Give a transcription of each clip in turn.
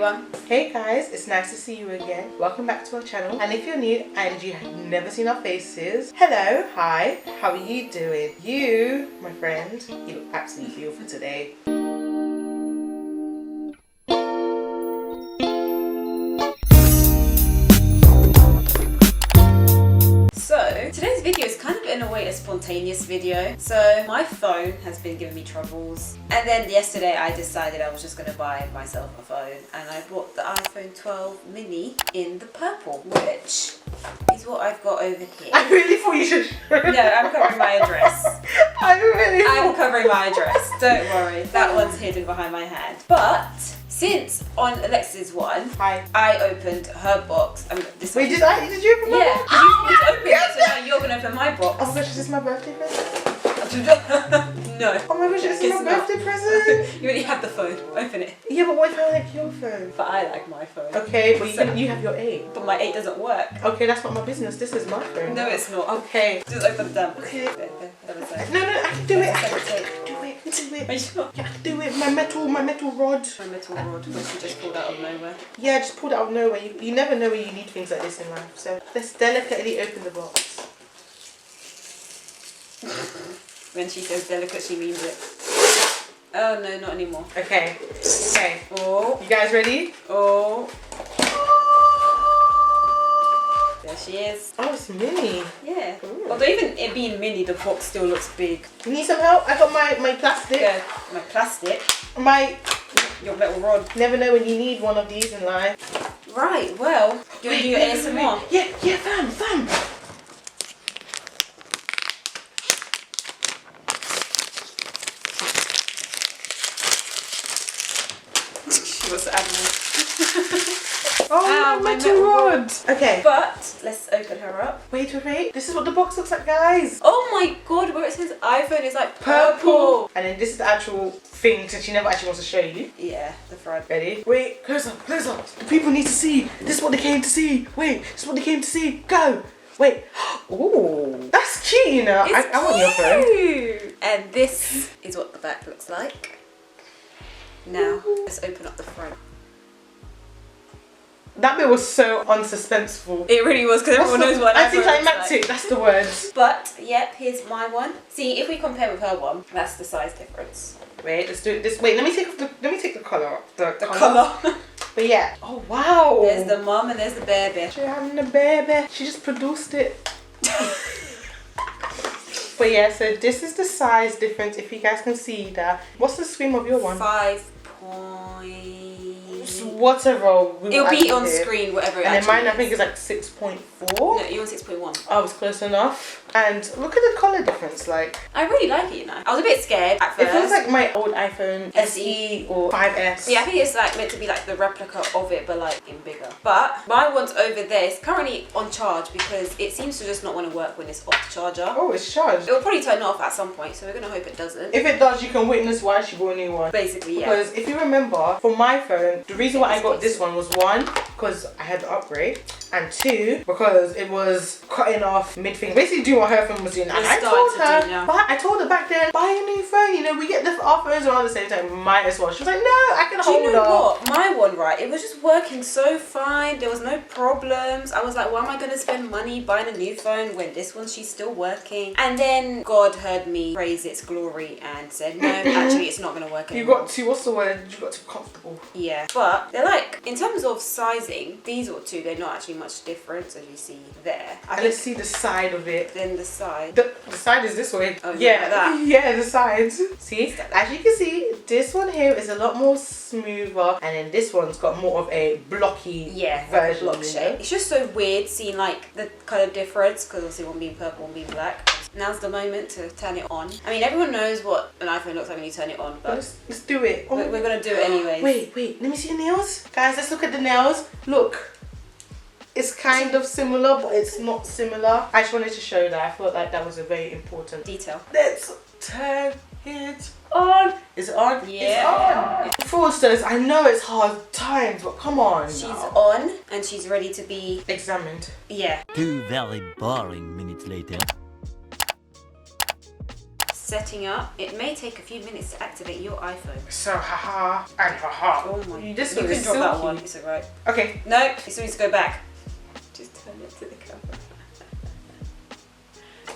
everyone. Hey guys, it's nice to see you again. Welcome back to our channel. And if you're new and you have never seen our faces, hello, hi, how are you doing? You, my friend, you look absolutely beautiful today. So today's video is kind of in a way a spontaneous video. So my phone has been giving me troubles, and then yesterday I decided I was just going to buy myself a phone, and I bought the iPhone 12 mini in the purple, which is what I've got over here. I really thought you should. No, I'm covering my address. I'm covering my address. Don't worry, that one's hidden behind my hand. But since on Alexis one, Hi. I opened her box. Wait, did you open my Yeah, box? you need to open it, so now you're gonna open my box. Oh my gosh, is this my birthday present? No. Oh my gosh, it's my not. birthday present? You already have the phone. Open it. Yeah, but what if I like your phone? But I like my phone. Okay, but you have your 8. But my 8 doesn't work. Okay, that's not my business. This is my phone. No, it's not. Okay. Just open it down. Okay. There. No, I can do it. I Separate tape. can do it. Are you sure? Yeah, I can do it. My metal rod. My metal rod, which you just pulled out of nowhere. Yeah, I just pulled it out of nowhere. You never know when you need things like this in life. So let's delicately open the box. When she says delicate, she means it. Oh no, not anymore. Okay. Oh. You guys ready? Oh. There she is. Oh, it's mini. Yeah. Ooh. Although even it being mini, the box still looks big. You need some help? I got my plastic. Yeah, my plastic. Your metal rod. Never know when you need one of these in life. Right, well, you want to do your ASMR? Yeah, fam. She was admin. Oh, my metal rod. Okay. But let's open her up. Wait. This is what the box looks like, guys. Oh my god, where it says iPhone is like purple. And then this is the actual thing, since she never actually wants to show you. Yeah, the front. Ready? Wait, close up. The people need to see. This is what they came to see. Wait, this is what they came to see. Go. Wait. Ooh, that's cute, you know. I want your phone. And this is what the back looks like. Now, let's open up the front. That bit was so unsuspenseful. It really was, because everyone knows what iPhone looks like. That's the word. But, yep, here's my one. See, if we compare with her one, that's the size difference. Wait, let's do it this. Wait, let me take the colour off. The colour. But yeah. Oh wow. There's the mum and there's the baby. She having the baby. She just produced it. But yeah, so this is the size difference. If you guys can see that. What's the screen of your one? 5. Whatever. It'll be on screen, whatever it and then mine, is. I think, is like 6.4. No, you're on 6.1. I was close enough. And look at the colour difference, like. I really like it, you know. I was a bit scared at first. It feels like my old iPhone SE or 5S. Yeah, I think it's like meant to be like the replica of it, but like in bigger. But my one's over there. It's currently on charge because it seems to just not want to work when it's off the charger. Oh, it's charged. It will probably turn off at some point, so we're gonna hope it doesn't. If it does, you can witness why she bought a new one. Basically, yeah. Because if you remember, for my phone, the reason why I got this one was 1, because I had the upgrade, and 2, because it was cutting off mid-thing. Basically doing what her phone was doing. And I told her back then, buy a new phone, you know, we get our phones around the same time, might as well. She was like, no, I can hold on. Do you know what? My one, right, it was just working so fine. There was no problems. I was like, why am I going to spend money buying a new phone when this one, she's still working? And then God heard me praise its glory and said, no, actually, it's not going to work anymore. You got too, what's the word? You got too comfortable. Yeah, but they're like, in terms of sizing, these two, they're not actually much different, as you see there. And let's see the side of it. Then the side. The side is this way. Oh, yeah, like that. Yeah, the sides. See, as you can see, this one here is a lot more smoother, and then this one's got more of a blocky version. Block shape. It's just so weird seeing like the colour difference, because obviously one being purple, one being black. Now's the moment to turn it on. I mean, everyone knows what an iPhone looks like when you turn it on, but let's do it. We're gonna do it anyways. Wait, let me see your nails. Guys, let's look at the nails. Look. It's kind of similar, but it's not similar. I just wanted to show that. I felt like that was a very important detail. Let's turn it on. Is it on? Yeah. It's on. Fraudsters, I know it's hard times, but come on. She's on and she's ready to be examined. Yeah. 2 very boring minutes later. setting up. It may take a few minutes to activate your iPhone. So haha and haha. Oh my. You just can drop silky. that one. It's alright. Okay. No, it still needs to go back. Just turn it to the camera. Oh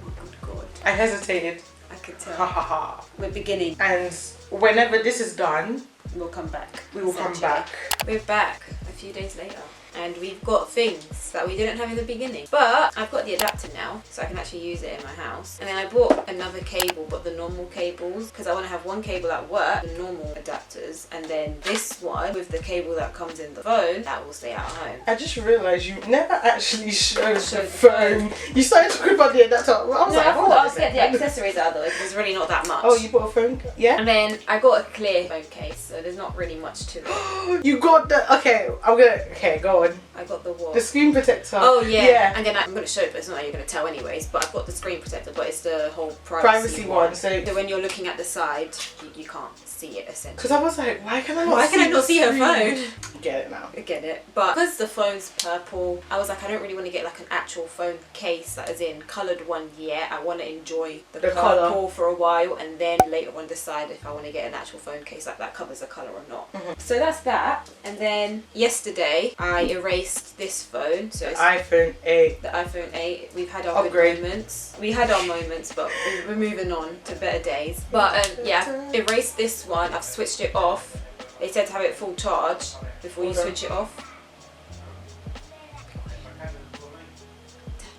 my good God. I hesitated. I could tell. Ha ha ha. We're beginning. And whenever this is done, we'll come back. We will come back. We're back a few days later. And we've got things that we didn't have in the beginning. But I've got the adapter now, so I can actually use it in my house. And then I bought another cable, but the normal cables, because I want to have one cable at work, the normal adapters, and then this one with the cable that comes in the phone, that will stay at home. I just realised you never actually showed the phone. You started talking about the adapter. I was like, I thought I was get the accessories out of it, because there's really not that much. Oh, you bought a phone? Yeah? And then I got a clear phone case, so there's not really much to it. You got the... Okay, okay, go on. I got the what? The screen protector. Oh yeah. And then I'm going to show it, but it's not like you're going to tell anyways. But I've got the screen protector, but it's the whole privacy one. So when you're looking at the side, you can't see it essentially. Because I was like, why can I not see her phone? Get it now. I get it. But because the phone's purple, I was like, I don't really want to get like an actual phone case that is in coloured one yet. I want to enjoy the purple colour for a while, and then later on decide if I want to get an actual phone case that covers the colour or not. So that's that. And then yesterday I erased this phone. So it's iPhone 8. The iPhone 8. We've had our good moments. We had our moments, but we're moving on to better days. But yeah, erased this one. I've switched it off. They said to have it full charge before you switch it off.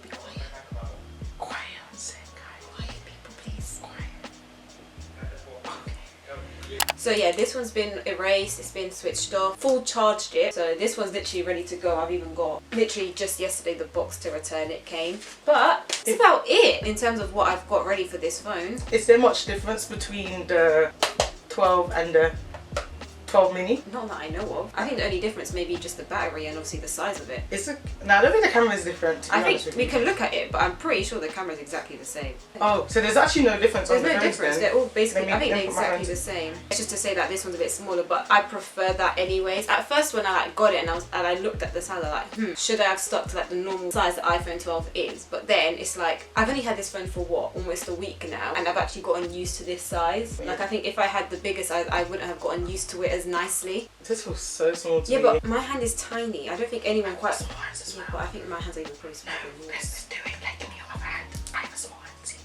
Be quiet. Quiet, people, please. So yeah, this one's been erased, it's been switched off, full charged it. So this one's literally ready to go. I've even got, literally just yesterday, the box to return it came. But that's about it in terms of what I've got ready for this phone. Is there much difference between the 12 and the 12 mini? Not that I know of. I think the only difference may be just the battery and obviously the size of it. No, I don't think the camera is different. I think we can look at it, but I'm pretty sure the camera is exactly the same. Oh, so there's actually no difference on the phones. There's no difference. Then? They're all basically, I think they're exactly the same. It's just to say that this one's a bit smaller, but I prefer that anyways. At first when I got it and I looked at the size, I was like, should I have stuck to like the normal size that iPhone 12 is? But then it's like, I've only had this phone for what, almost a week now, and I've actually gotten used to this size. Like I think if I had the bigger size, I wouldn't have gotten used to it as nicely. This was so small to me. Yeah, but my hand is tiny. I don't think anyone quite... Yeah, but I think my hands are even pretty small than yours. Let's do it. Like, give me your other hand. I have a small hand. See?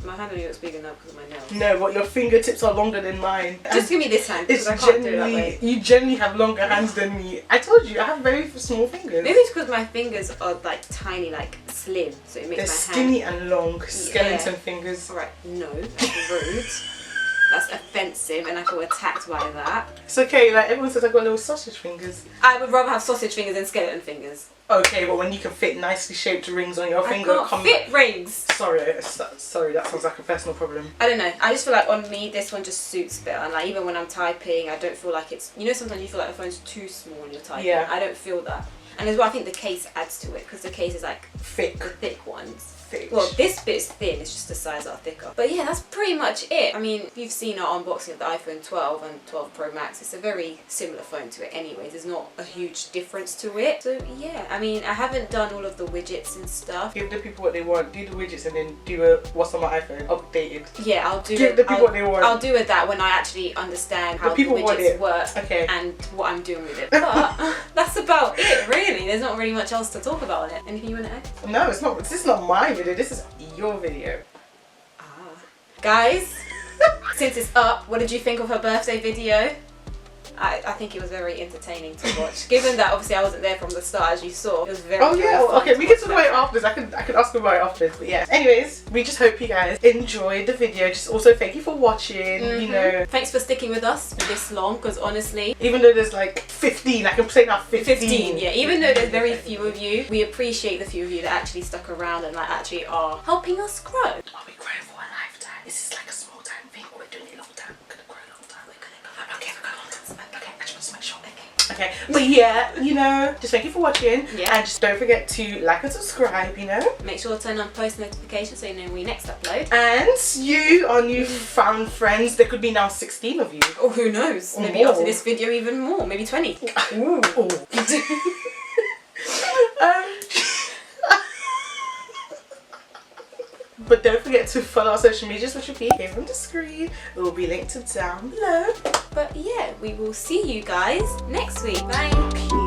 My hand only looks bigger now because of my nails. No, but your fingertips are longer than mine. Just give me this hand, because I can't do it that way. You generally have longer hands than me. I told you, I have very small fingers. Maybe it's because my fingers are like tiny, like slim, so it makes They're my hand... skinny and long, skeleton fingers. Alright, no, that's rude. That's offensive, and I feel attacked by that. It's okay, like everyone says I got little sausage fingers. I would rather have sausage fingers than skeleton fingers. Okay, but when you can fit nicely shaped rings on your finger, I can't fit rings. Sorry, that sounds like a personal problem. I don't know. I just feel like on me, this one just suits better. And like even when I'm typing, I don't feel like it's. You know, sometimes you feel like the phone's too small when you're typing. Yeah. I don't feel that. And as well, I think the case adds to it because the case is like thick. The thick ones. Thick. Well, this bit is thin. It's just the size are thicker. But yeah, that's pretty much it. I mean, you've seen our unboxing of the iPhone 12 and 12 Pro Max. It's a very similar phone to it anyways. There's not a huge difference to it. So yeah, I mean, I haven't done all of the widgets and stuff. Give the people what they want. Do the widgets and then do a what's on my iPhone updated. Yeah, I'll do. Give the people what they want. I'll do it that when I actually understand how the widgets work and what I'm doing with it. But that's about it, really. There's not really much else to talk about on it. Anything you want to add? No, it's not. This is not my video. This is your video. Guys, since it's up, what did you think of her birthday video? I think it was very entertaining to watch. Given that obviously I wasn't there from the start, as you saw, it was very fun okay, we can talk about it afterwards. I could ask about it afterwards, but yeah. Anyways, we just hope you guys enjoyed the video. Just also thank you for watching, you know. Thanks for sticking with us this long, because honestly, even though there's like 15, I can say now 15. Yeah, even though there's very few of you, we appreciate the few of you that actually stuck around and like actually are helping us grow. Are we growing for a lifetime? This is like a small time thing, or we're doing it long time? We're gonna grow a long time. Okay, we're going long time. Okay, I just want to make sure. Okay, but yeah, you know, just thank you for watching, and just don't forget to like and subscribe, you know. Make sure to turn on post notifications so you know when we next upload. And you, our new found friends, there could be now 16 of you. Oh, who knows? Maybe more. After this video even more, maybe 20. Ooh. But don't forget to follow our social medias, which will be here on the screen. It will be linked down below. But yeah, we will see you guys next week. Bye. Peace.